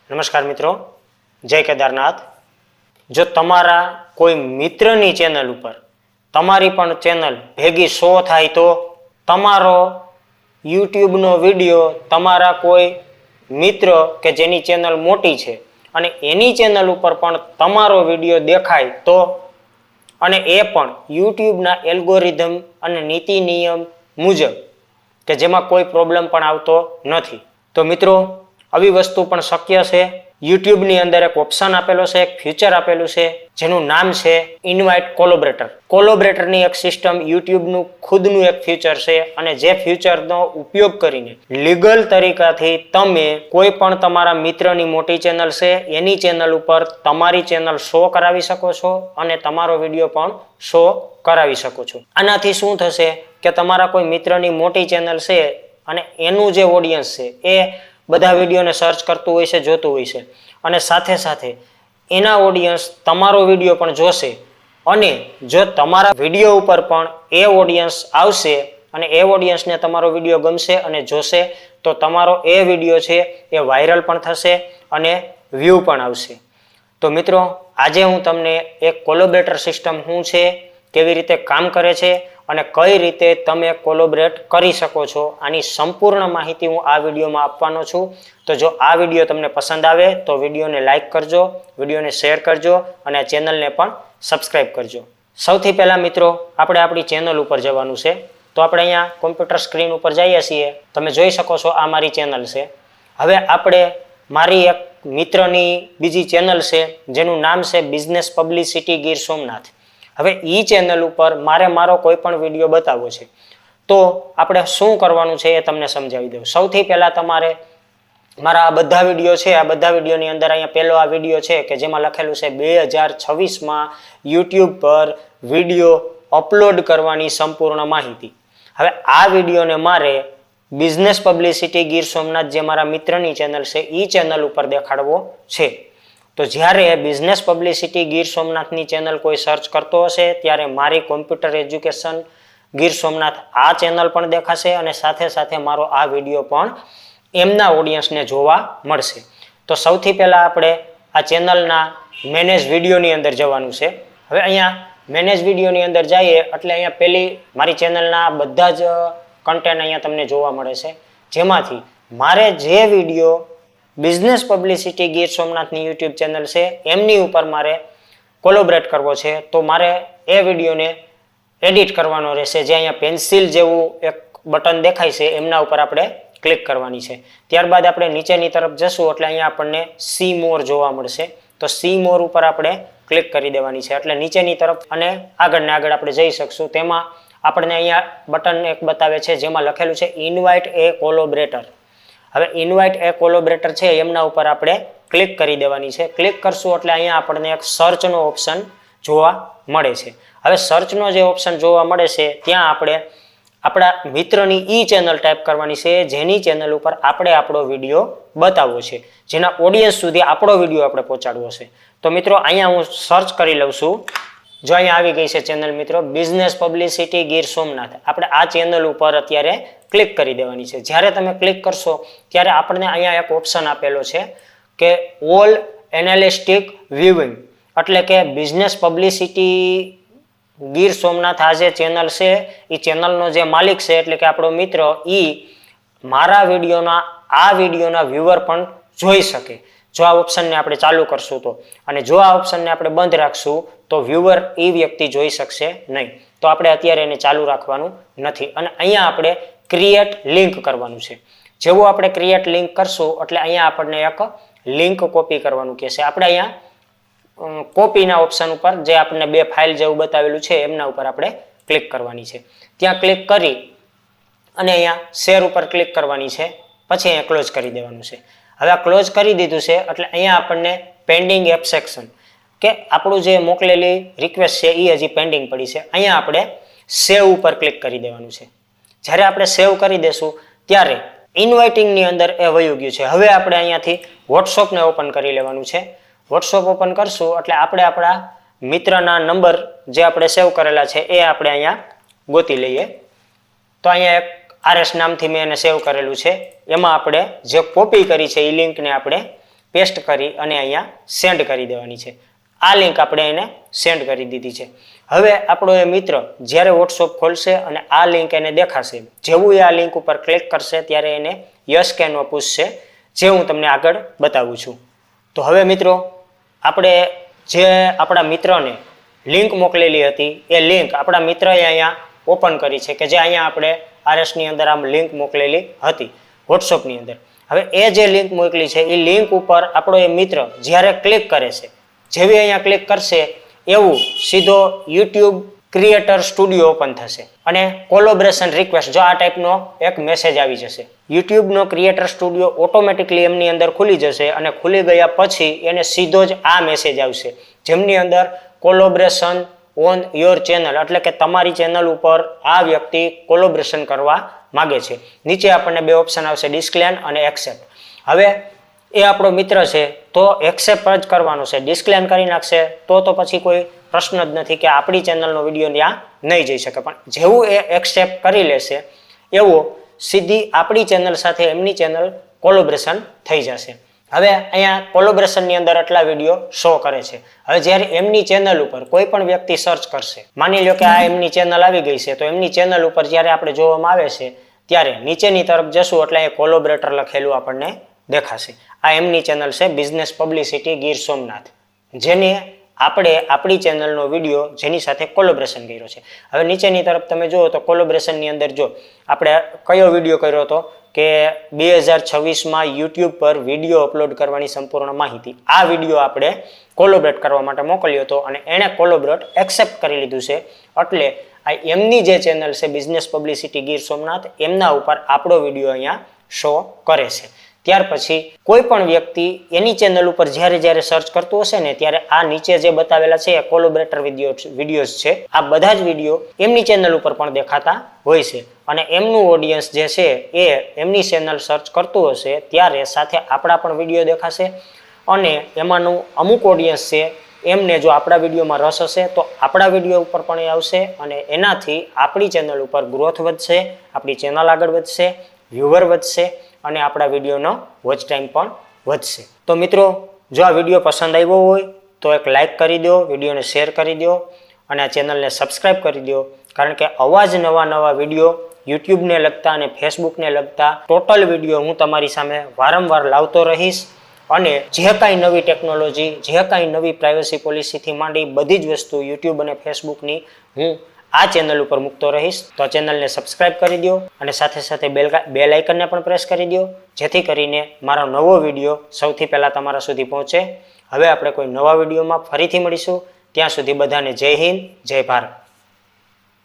નમસ્કાર મિત્રો, જય કેદારનાથ। જો તમારા કોઈ મિત્રની ચેનલ ઉપર તમારી પણ ચેનલ ભેગી શો થાય તો તમારો યુટ્યુબનો વિડીયો તમારા કોઈ મિત્ર કે જેની ચેનલ મોટી છે અને એની ચેનલ ઉપર પણ તમારો વિડીયો દેખાય તો અને એ પણ યુટ્યુબના એલ્ગોરિધમ અને નીતિ નિયમ મુજબ કે જેમાં કોઈ પ્રોબ્લેમ પણ આવતો નથી, તો મિત્રો આવી વસ્તુ પણ શક્ય છે। યુટ્યુબની અંદર એક ઓપ્શન આપેલો છે, એક ફીચર આપેલું છે જેનું નામ છે ઇન્વાઇટ કોલોબરેટર। કોલોબરેટરની એક સિસ્ટમ યુટ્યુબનું ખુદનું એક ફીચર છે અને જે ફીચરનો ઉપયોગ કરીને લીગલ તરીકાથી તમે કોઈ પણ તમારા મિત્રની મોટી ચેનલ છે એની ચેનલ ઉપર તમારી ચેનલ શો કરાવી શકો છો અને તમારો વિડીયો પણ શો કરાવી શકો છો। આનાથી શું થશે કે તમારા કોઈ મિત્રની મોટી ચેનલ છે અને એનું જે ઓડિયન્સ છે એ બધા વિડીયોને સર્ચ કરતું હોય છે, જોતું હોય છે અને સાથે સાથે એના ઓડિયન્સ તમારો વિડીયો પણ જોશે અને જો તમારા વિડીયો ઉપર પણ એ ઓડિયન્સ આવશે અને એ ઓડિયન્સને તમારો વિડીયો ગમશે અને જોશે તો તમારો એ વિડીયો છે એ વાયરલ પણ થશે અને વ્યૂ પણ આવશે। તો મિત્રો, આજે હું તમને એક કોલોબરેટર સિસ્ટમ શું છે, કેવી રીતે કામ કરે છે અને કઈ રીતે તમે કોલોબરેટ કરી શકો છો આની સંપૂર્ણ માહિતી હું આ વિડીયોમાં આપવાનો છું। તો જો આ વિડીયો તમને પસંદ આવે તો વિડીયોને લાઇક કરજો, વિડીયોને શેર કરજો અને ચેનલને પણ સબસ્ક્રાઇબ કરજો। સૌથી પહેલા મિત્રો આપણે આપણી ચેનલ ઉપર જવાનું છે, તો આપણે અહીંયા કોમ્પ્યુટર સ્ક્રીન ઉપર જઈએ છીએ, તમે જોઈ શકો છો આ મારી ચેનલ છે। હવે આપણે મારી એક મિત્રની બીજી ચેનલ છે જેનું નામ છે બિઝનેસ પબ્લિસિટી ગીર સોમનાથ। હવે એ ચેનલ ઉપર મારો કોઈ પણ વિડીયો બતાવવો છે તો આપણે શું કરવાનું છે એ તમને સમજાવી દઉં। સૌથી પહેલા તમારે મારા આ બધા વિડીયો છે, આ બધા વિડીયોની અંદર અહીંયા પહેલો આ વિડીયો છે કે જેમાં લખેલું છે 2026માં યુટ્યુબ પર વિડીયો અપલોડ કરવાની સંપૂર્ણ માહિતી। હવે આ વિડીયોને મારે બિઝનેસ પબ્લિસિટી ગીર સોમનાથ જે મારા મિત્રની ચેનલ છે એ ચેનલ ઉપર દેખાડવો છે। તો જ્યારે બિઝનેસ પબ્લિસિટી ગીર સોમનાથની ચેનલ કોઈ સર્ચ કરતો હશે ત્યારે મારી કોમ્પ્યુટર એજ્યુકેશન ગીર સોમનાથ આ ચેનલ પણ દેખાશે અને સાથે સાથે મારો આ વિડીયો પણ એમના ઓડિયન્સને જોવા મળશે। તો સૌથી પહેલા આપણે આ ચેનલના મેનેજ વિડીયોની અંદર જવાનું છે। હવે અહીંયા મેનેજ વિડીયોની અંદર જઈએ એટલે અહીંયા પેલી મારી ચેનલના બધા જ કન્ટેન્ટ અહીંયા તમને જોવા મળે છે, જેમાંથી મારે જે વિડીયો બિઝનેસ પબ્લિસિટી ગીર સોમનાથની યુટ્યુબ ચેનલ છે એમની ઉપર મારે કોલોબરેટ કરવો છે તો મારે એ વિડીયોને એડિટ કરવાનો રહેશે। જે અહીંયા પેન્સિલ જેવું એક બટન દેખાય છે એમના ઉપર આપણે ક્લિક કરવાની છે। ત્યારબાદ આપણે નીચેની તરફ જશું એટલે અહીંયા આપણને સી મોર જોવા મળશે, તો સી મોર ઉપર આપણે ક્લિક કરી દેવાની છે એટલે નીચેની તરફ અને આગળ ને આગળ આપણે જઈ શકશું। તેમાં આપણને અહીંયા બટન એક બતાવે છે જેમાં લખેલું છે ઇન્વાઇટ એ કોલોબરેટર। હવે ઇન્વાઇટ એ કોલોબરેટર છે એમના ઉપર આપણે ક્લિક કરી દેવાની છે। ક્લિક કરશું એટલે અહીંયા આપણને એક સર્ચનો ઓપ્શન જોવા મળે છે। હવે સર્ચનો જે ઓપ્શન જોવા મળે છે ત્યાં આપણે આપણા મિત્રની ઈ ચેનલ ટાઈપ કરવાની છે જેની ચેનલ ઉપર આપણે આપણો વિડીયો બતાવવો છે, જેના ઓડિયન્સ સુધી આપણો વિડીયો આપણે પહોંચાડવો છે। તો મિત્રો અહીંયા હું સર્ચ કરી લઉં છું। જો અહીંયા આવી ગઈ છે ચેનલ મિત્રો બિઝનેસ પબ્લિસિટી ગીર સોમનાથ। આપણે આ ચેનલ ઉપર અત્યારે ક્લિક કરી દેવાની છે। જ્યારે તમે ક્લિક કરશો ત્યારે આપણને અહીંયા એક ઓપ્શન આપેલો છે કે ઓલ એનાલિસ્ટિક વ્યુઇંગ, એટલે કે બિઝનેસ પબ્લિસિટી ગીર સોમનાથ આ જે ચેનલ છે એ ચેનલનો જે માલિક છે એટલે કે આપણો મિત્ર એ મારા વિડીયોના આ વિડીયોના વ્યુઅર પણ જોઈ શકે જો આ ઓપ્શનને આપણે ચાલુ કરશું તો, અને જો આ ઓપ્શનને આપણે બંધ રાખશું તો વ્યુઅર એ વ્યક્તિ જોઈ શકશે નહીં। તો આપણે અત્યારે એને ચાલુ રાખવાનું નથી અને અહીંયા આપણે ક્રિએટ લિંક કરવાનું છે। જેવું આપણે ક્રિએટ લિંક કરશું એટલે અહીંયા આપણને એક લિંક કોપી કરવાનું કહેશે। આપણે અહીંયા કોપીના ઓપ્શન ઉપર જે આપણને બે ફાઇલ જેવું બતાવેલું છે એમના ઉપર આપણે ક્લિક કરવાની છે। ત્યાં ક્લિક કરી અને અહીંયા શેર ઉપર ક્લિક કરવાની છે, પછી અહીંયા ક્લોઝ કરી દેવાનું છે। હવે આ ક્લોઝ કરી દીધું છે એટલે અહીંયા આપણને પેન્ડિંગ એપ સેક્શન કે આપણું જે મોકલેલી રિક્વેસ્ટ છે એ હજી પેન્ડિંગ પડી છે, અહીંયા આપણે સેવ ઉપર ક્લિક કરી દેવાનું છે। જ્યારે આપણે સેવ કરી દેશું ત્યારે ઇન્વાઇટિંગની અંદર એ વયું ગયું છે। હવે આપણે અહીંયાથી વોટ્સઅપને ઓપન કરી લેવાનું છે। વોટ્સઅપ ઓપન કરશું એટલે આપણે આપણા મિત્રના નંબર જે આપણે સેવ કરેલા છે એ આપણે અહીંયા ગોતી લઈએ। તો અહીંયા એક RS નામથી મેં એને સેવ કરેલું છે, એમાં આપણે જે કોપી કરી છે એ લિંકને આપણે પેસ્ટ કરી અને અહીંયા સેન્ડ કરી દેવાની છે. આ લિંક આપણે એને સેન્ડ કરી દીધી છે. હવે આપણો એ મિત્ર જ્યારે વોટ્સઅપ ખોલશે અને આ લિંક એને દેખાશે, જેવું એ આ લિંક ઉપર ક્લિક કરશે ત્યારે એને યસ કે નો પૂછશે, જે હું તમને આગળ બતાવું છું. તો હવે મિત્રો આપણે જે આપણા મિત્રને લિંક મોકલેલી હતી એ લિંક આપણા મિત્રએ અહીંયા ઓપન કરી છે, કે જે અહીંયા આપણે RSની અંદર આમ લિંક મોકલેલી હતી વોટ્સઅપની અંદર. હવે એ જે લિંક મોકલી છે એ લિંક ઉપર આપણો એ મિત્ર જ્યારે ક્લિક કરે છે, જેવી અહીંયા ક્લિક કરશે એવું સીધો YouTube ક્રિએટર સ્ટુડિયો ઓપન થશે અને કોલોબરેશન રિક્વેસ્ટ જો આ ટાઈપનો એક મેસેજ આવી જશે. યુટ્યુબનો ક્રિએટર સ્ટુડિયો ઓટોમેટિકલી એમની અંદર ખુલી જશે અને ખુલી ગયા પછી એને સીધો જ આ મેસેજ આવશે, જેમની અંદર કોલોબરેશન ઓન યોર ચેનલ, એટલે કે તમારી ચેનલ ઉપર આ વ્યક્તિ કોલોબરેશન કરવા માગે છે. નીચે આપણને બે ઓપ્શન આવશે, ડિસ્ક્લેમ અને એક્સેપ્ટ. હવે એ આપણો મિત્ર છે તો એક્સેપ્ટ જ કરવાનો છે. ડિસ્ક્લેમ કરી નાખશે તો પછી કોઈ પ્રશ્ન જ નથી કે આપણી ચેનલનો વિડીયો ત્યાં નહીં જઈ શકે. પણ જેવું એ એક્સેપ્ટ કરી લેશે એવું સીધી આપણી ચેનલ સાથે એમની ચેનલ કોલોબરેશન થઈ જશે. હવે અહીંયા કોલોબરેશનની અંદર આટલા વિડીયો શો કરે છે. હવે જ્યારે એમની ચેનલ ઉપર કોઈ પણ વ્યક્તિ સર્ચ કરશે, માની લો કે આ એમની ચેનલ આવી ગઈ છે, તો એમની ચેનલ ઉપર જ્યારે આપણે જોવામાં આવે છે ત્યારે નીચેની તરફ જશું એટલે એ કોલોબરેટર લખેલું આપણને દેખાશે. આ એમની ચેનલ છે બિઝનેસ પબ્લિસિટી ગીર સોમનાથ, જેને આપણે આપણી ચેનલનો વિડીયો જેની સાથે કોલોબરેશન કર્યો છે. હવે નીચેની તરફ તમે જુઓ તો કોલોબરેશનની અંદર જો આપણે કયો વિડીયો કર્યો હતો કે 2026માં યુટ્યુબ પર વિડીયો અપલોડ કરવાની સંપૂર્ણ માહિતી, આ વિડીયો આપણે કોલોબરેટ કરવા માટે મોકલ્યો હતો અને એણે કોલોબરેટ એક્સેપ્ટ કરી લીધું છે. એટલે આ એમની જે ચેનલ છે બિઝનેસ પબ્લિસિટી ગીર સોમનાથ, એમના ઉપર આપણો વિડીયો અહીંયા શો કરે છે. ત્યાર પછી કોઈ પણ વ્યક્તિ એની ચેનલ ઉપર જ્યારે સર્ચ કરતું હશે ને ત્યારે આ નીચે જે બતાવેલા છે એ કોલોબરેટર વિડીયોઝ છે. આ બધા જ વિડીયો એમની ચેનલ ઉપર પણ દેખાતા હોય છે અને એમનું ઓડિયન્સ જે છે એ એમની ચેનલ સર્ચ કરતું હશે ત્યારે સાથે આપણા પણ વિડીયો દેખાશે અને એમાંનું અમુક ઓડિયન્સ છે એમને જો આપણા વિડીયોમાં રસ હશે તો આપણા વિડીયો ઉપર પણ એ આવશે અને એનાથી આપણી ચેનલ ઉપર ગ્રોથ વધશે, આપણી ચેનલ આગળ વધશે, વ્યુઅર વધશે અને આપણા વિડીયોનો વોચ ટાઈમ પણ વધશે. તો મિત્રો જો આ વિડીયો પસંદ આવ્યો હોય તો એક લાઇક કરી દો, વિડીયોને શેર કરી દો અને આ ચેનલને સબસ્ક્રાઈબ કરી દો, કારણ કે આવા જ નવા વિડીયો યુટ્યુબને લગતા અને ફેસબુકને લગતા ટોટલ વિડીયો હું તમારી સામે વારંવાર લાવતો રહીશ. અને જે કાંઈ નવી ટેકનોલોજી, જે કાંઈ નવી પ્રાઇવસી પોલિસીથી માંડી બધી જ વસ્તુ યુટ્યુબ અને ફેસબુકની હું આ ચેનલ ઉપર મૂકતો રહીશ. તો આ ચેનલને સબસ્ક્રાઇબ કરી દો અને સાથે સાથે બેલ આઇકનને પણ પ્રેસ કરી દો, જેથી કરીને મારો નવો વિડીયો સૌથી પહેલાં તમારા સુધી પહોંચે. હવે આપણે કોઈ નવા વિડીયોમાં ફરીથી મળીશું. ત્યાં સુધી બધાને જય હિન્દ, જય ભારત.